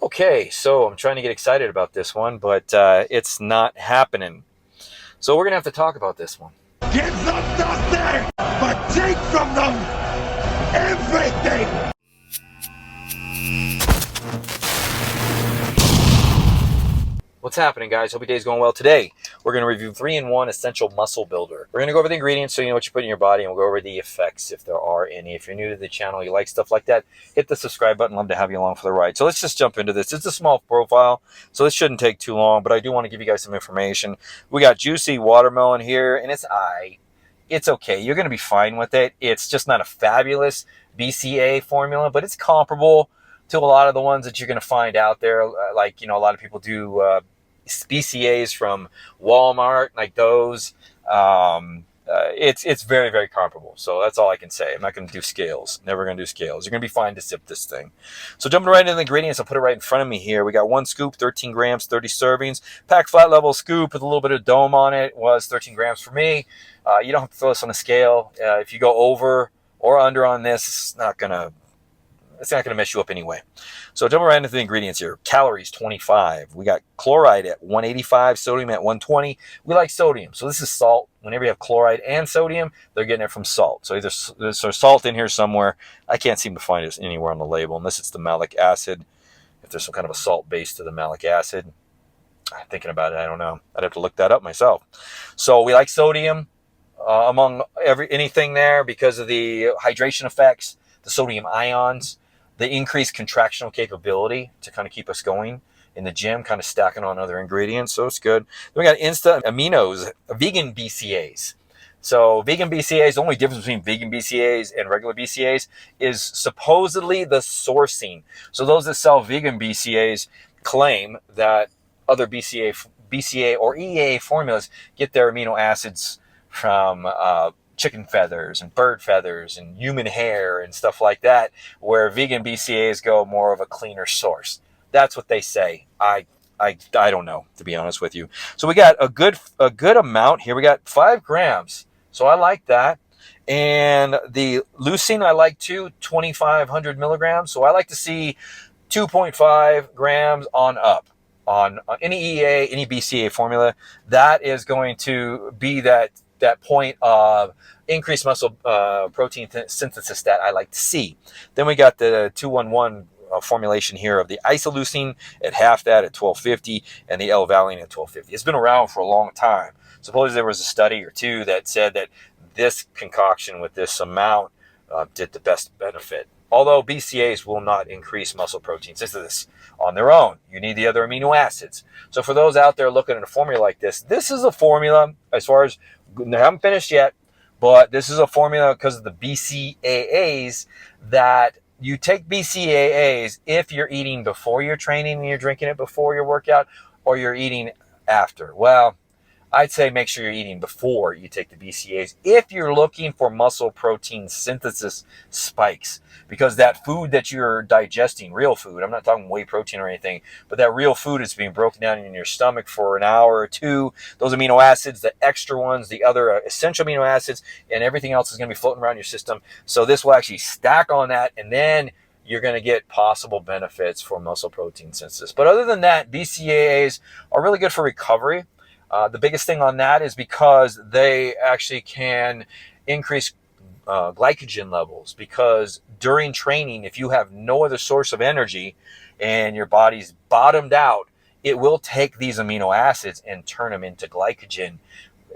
Okay, so I'm trying to get excited about this one, but it's not happening. So we're going to have to talk about this one. Give them nothing, but take from them everything. What's happening, guys? Hope your day's going well. Today, we're going to review 3-in-1 Essential Muscle Builder. We're going to go over the ingredients so you know what you put in your body, and we'll go over the effects if there are any. If you're new to the channel, you like stuff like that, hit the subscribe button. Love to have you along for the ride. So let's just jump into this. It's a small profile, so this shouldn't take too long, but I do want to give you guys some information. We got juicy watermelon here, and it's okay. You're going to be fine with it. It's just not a fabulous BCAA formula, but it's comparable to a lot of the ones that you're going to find out there. Like, a lot of people do BCAAs from Walmart, like those. It's very, very comparable. So that's all I can say. I'm not going to do scales. Never going to do scales. You're going to be fine to sip this thing. So jumping right into the ingredients, I'll put it right in front of me here. We got 1 scoop, 13 grams, 30 servings. Packed flat level scoop with a little bit of dome on it was 13 grams for me. You don't have to throw this on a scale. If you go over or under on this, it's not going to mess you up anyway. So jumping right into the ingredients here. Calories, 25. We got chloride at 185, sodium at 120. We like sodium, so this is salt. Whenever you have chloride and sodium, they're getting it from salt. So either there's salt in here somewhere. I can't seem to find it anywhere on the label, unless it's the malic acid. If there's some kind of a salt base to the malic acid. Thinking about it, I don't know. I'd have to look that up myself. So we like sodium among anything there because of the hydration effects, the sodium ions, the increased contractional capability to kind of keep us going in the gym, kind of stacking on other ingredients. So it's good. Then we got Insta Aminos, vegan BCAAs. So vegan BCAAs, the only difference between vegan BCAAs and regular BCAAs is supposedly the sourcing. So those that sell vegan BCAAs claim that other BCAA or EAA formulas get their amino acids from chicken feathers and bird feathers and human hair and stuff like that, where vegan BCAAs go more of a cleaner source. That's what they say. I don't know, to be honest with you. So we got a good amount here. We got 5 grams. So I like that. And the leucine I like too, 2,500 milligrams. So I like to see 2.5 grams on up on any EA, any BCAA formula. That is going to be that point of increased muscle protein synthesis that I like to see. Then we got the 211 formulation here of the isoleucine at half that at 1250 and the L-valine at 1250. It's been around for a long time. Supposedly there was a study or two that said that this concoction with this amount did the best benefit. Although BCAAs will not increase muscle protein synthesis on their own. You need the other amino acids. So for those out there looking at a formula like this is a formula, as far as, I haven't finished yet, but this is a formula because of the BCAAs, that you take BCAAs if you're eating before your training and you're drinking it before your workout, or you're eating after. Well, I'd say make sure you're eating before you take the BCAAs if you're looking for muscle protein synthesis spikes, because that food that you're digesting, real food, I'm not talking whey protein or anything, but that real food is being broken down in your stomach for an hour or two. Those amino acids, the extra ones, the other essential amino acids, and everything else is going to be floating around your system. So this will actually stack on that, and then you're going to get possible benefits for muscle protein synthesis. But other than that, BCAAs are really good for recovery. The biggest thing on that is because they actually can increase glycogen levels, because during training, if you have no other source of energy and your body's bottomed out, it will take these amino acids and turn them into glycogen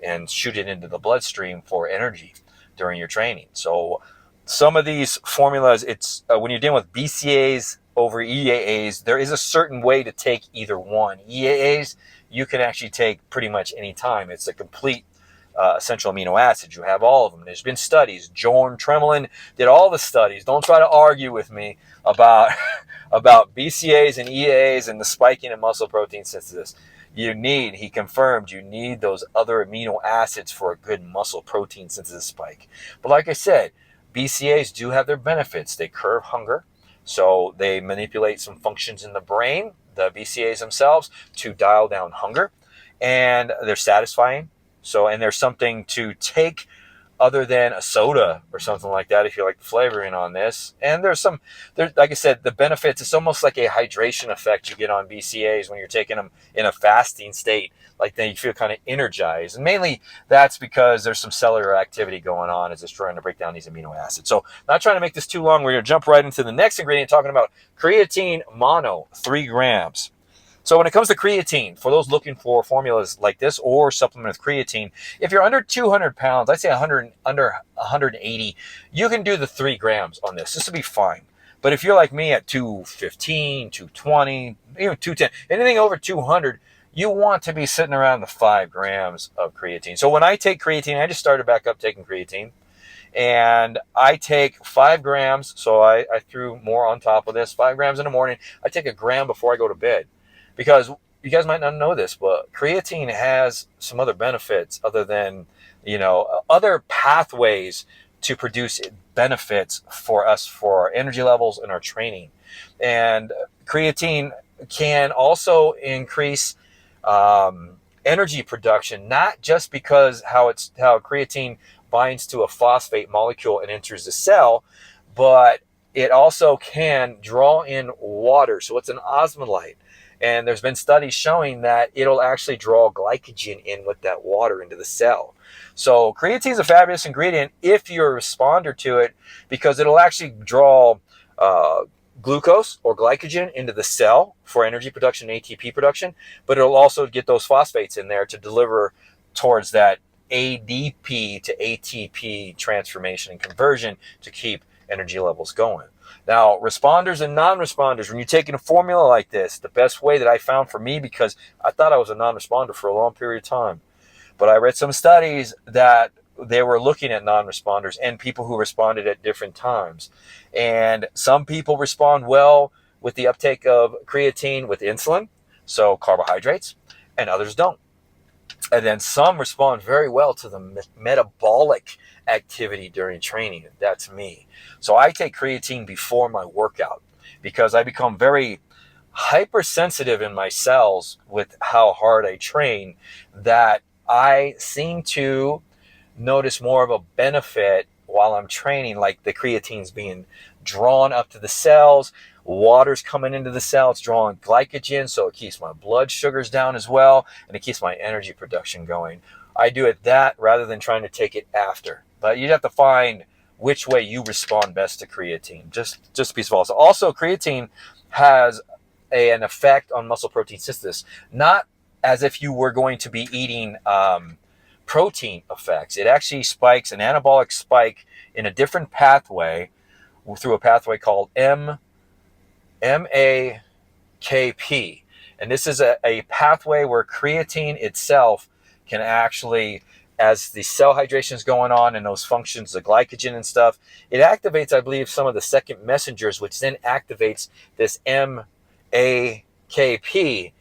and shoot it into the bloodstream for energy during your training. So some of these formulas, it's when you're dealing with BCAAs over EAAs, there is a certain way to take either one. EAAs, you can actually take pretty much any time. It's a complete essential amino acids. You have all of them. There's been studies. Jorn Tremmelin did all the studies. Don't try to argue with me about about BCAAs and EAAs and the spiking of muscle protein synthesis. He confirmed you need those other amino acids for a good muscle protein synthesis spike. But like I said, BCAAs do have their benefits. They curb hunger. So they manipulate some functions in the brain, the BCAAs themselves, to dial down hunger. And they're satisfying. So, and there's something to take other than a soda or something like that if you like the flavoring on this. And there's like I said, the benefits, it's almost like a hydration effect you get on BCAAs when you're taking them in a fasting state. Like then you feel kind of energized. And mainly that's because there's some cellular activity going on as it's trying to break down these amino acids. So not trying to make this too long. We're going to jump right into the next ingredient, talking about creatine mono, 3 grams. So when it comes to creatine, for those looking for formulas like this or supplement with creatine, if you're under 200 pounds, I'd say under 180, you can do the 3 grams on this. This will be fine. But if you're like me at 215, 220, even 210, anything over 200, you want to be sitting around the 5 grams of creatine. So when I take creatine, I just started back up taking creatine. And I take 5 grams, so I threw more on top of this, 5 grams in the morning. I take a gram before I go to bed. Because you guys might not know this, but creatine has some other benefits other than, other pathways to produce benefits for us for our energy levels and our training. And creatine can also increase energy production, not just because how creatine binds to a phosphate molecule and enters the cell, but it also can draw in water. So it's an osmolyte. And there's been studies showing that it'll actually draw glycogen in with that water into the cell. So creatine is a fabulous ingredient if you're a responder to it, because it'll actually draw glucose or glycogen into the cell for energy production, ATP production, but it'll also get those phosphates in there to deliver towards that ADP to ATP transformation and conversion to keep energy levels going. Now, responders and non-responders, when you're taking a formula like this, the best way that I found for me, because I thought I was a non-responder for a long period of time, but I read some studies that they were looking at non-responders and people who responded at different times. And some people respond well with the uptake of creatine with insulin, so carbohydrates, and others don't. And then some respond very well to the metabolic activity during training. That's me. So I take creatine before my workout because I become very hypersensitive in my cells with how hard I train, that I seem to notice more of a benefit while I'm training, like the creatine's being drawn up to the cells, water's coming into the cell, it's drawing glycogen, so it keeps my blood sugars down as well, and it keeps my energy production going. I do it that rather than trying to take it after. But you'd have to find which way you respond best to creatine. Just a piece of also. Also, creatine has an effect on muscle protein synthesis, not as if you were going to be eating protein effects. It actually spikes an anabolic spike in a different pathway through a pathway called MAKP. And this is a pathway where creatine itself can actually, as the cell hydration is going on and those functions, the glycogen and stuff, it activates, I believe, some of the second messengers, which then activates this MAKP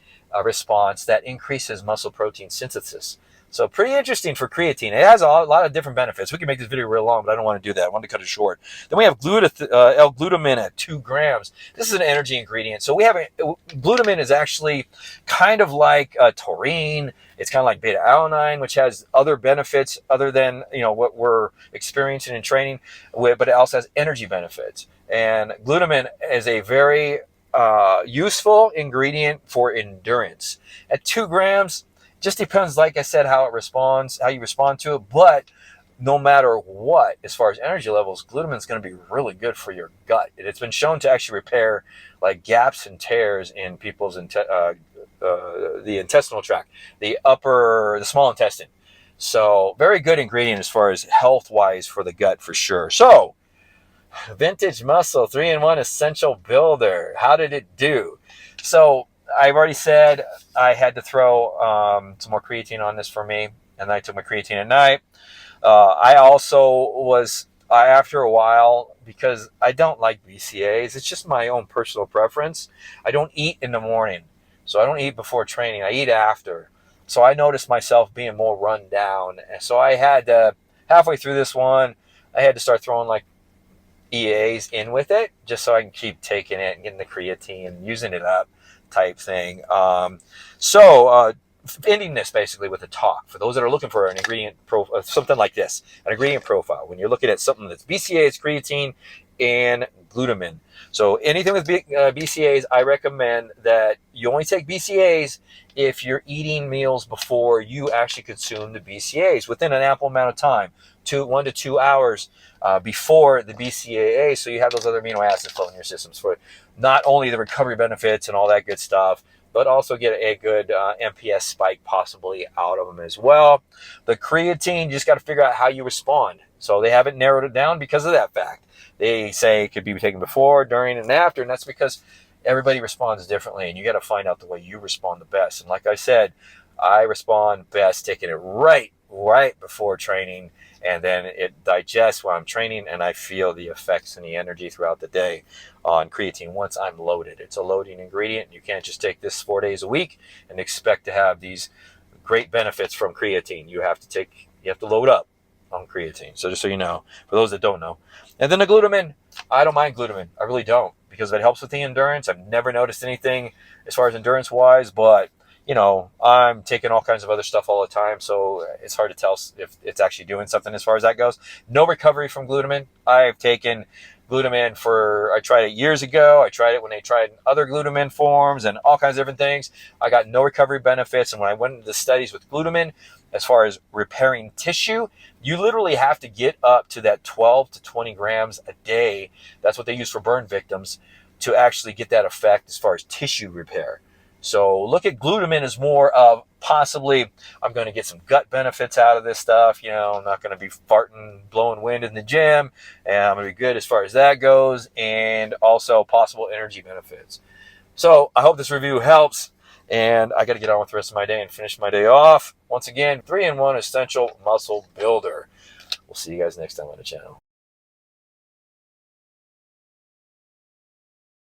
response that increases muscle protein synthesis. So pretty interesting for creatine. It has a lot of different benefits. We can make this video real long, but I don't want to do that. I want to cut it short. Then we have L-glutamine at 2 grams. This is an energy ingredient. So we have glutamine is actually kind of like taurine. It's kind of like beta-alanine, which has other benefits other than what we're experiencing in training, but it also has energy benefits. And glutamine is a very useful ingredient for endurance. At 2 grams, just depends, like I said, how you respond to it. But no matter what, as far as energy levels, glutamine is going to be really good for your gut. It's been shown to actually repair like gaps and tears in people's the intestinal tract, the small intestine. So very good ingredient as far as health-wise for the gut for sure. So Vintage Muscle 3-in-1 Essential Builder. How did it do? So I've already said I had to throw some more creatine on this for me, and I took my creatine at night. I also after a while, because I don't like BCAAs, it's just my own personal preference. I don't eat in the morning, so I don't eat before training. I eat after. So I noticed myself being more run down. And so I had halfway through this one, I had to start throwing like EAs in with it, just so I can keep taking it and getting the creatine and using it up type thing. So ending this basically with a talk for those that are looking for an ingredient something like this, an ingredient profile. When you're looking at something that's BCAA, it's creatine and glutamine. So anything with BCAAs, I recommend that you only take BCAAs if you're eating meals before you actually consume the BCAAs within an ample amount of time, 1 to 2 hours before the BCAA, so you have those other amino acids flowing in your systems for not only the recovery benefits and all that good stuff, but also get a good MPS spike possibly out of them as well. The creatine, you just got to figure out how you respond. So they haven't narrowed it down because of that fact. They say it could be taken before, during, and after, and that's because everybody responds differently, and you got to find out the way you respond the best. And like I said, I respond best taking it right before training, and then it digests while I'm training, and I feel the effects and the energy throughout the day on creatine once I'm loaded. It's a loading ingredient. You can't just take this 4 days a week and expect to have these great benefits from creatine. You have to load up on creatine. So just so you know, for those that don't know. And then the glutamine, I don't mind glutamine. I really don't, because it helps with the endurance. I've never noticed anything as far as endurance wise, but I'm taking all kinds of other stuff all the time, so it's hard to tell if it's actually doing something as far as that goes. No recovery from glutamine. I've taken glutamine I tried it years ago. I tried it when they tried other glutamine forms and all kinds of different things. I got no recovery benefits, and when I went into the studies with glutamine, as far as repairing tissue, you literally have to get up to that 12 to 20 grams a day. That's what they use for burn victims to actually get that effect as far as tissue repair. So look at glutamine as more of possibly I'm going to get some gut benefits out of this stuff. I'm not going to be farting, blowing wind in the gym, and I'm going to be good as far as that goes, and also possible energy benefits. So I hope this review helps, and I got to get on with the rest of my day and finish my day off. Once again, 3-in-1 Essential Muscle Builder. We'll see you guys next time on the channel.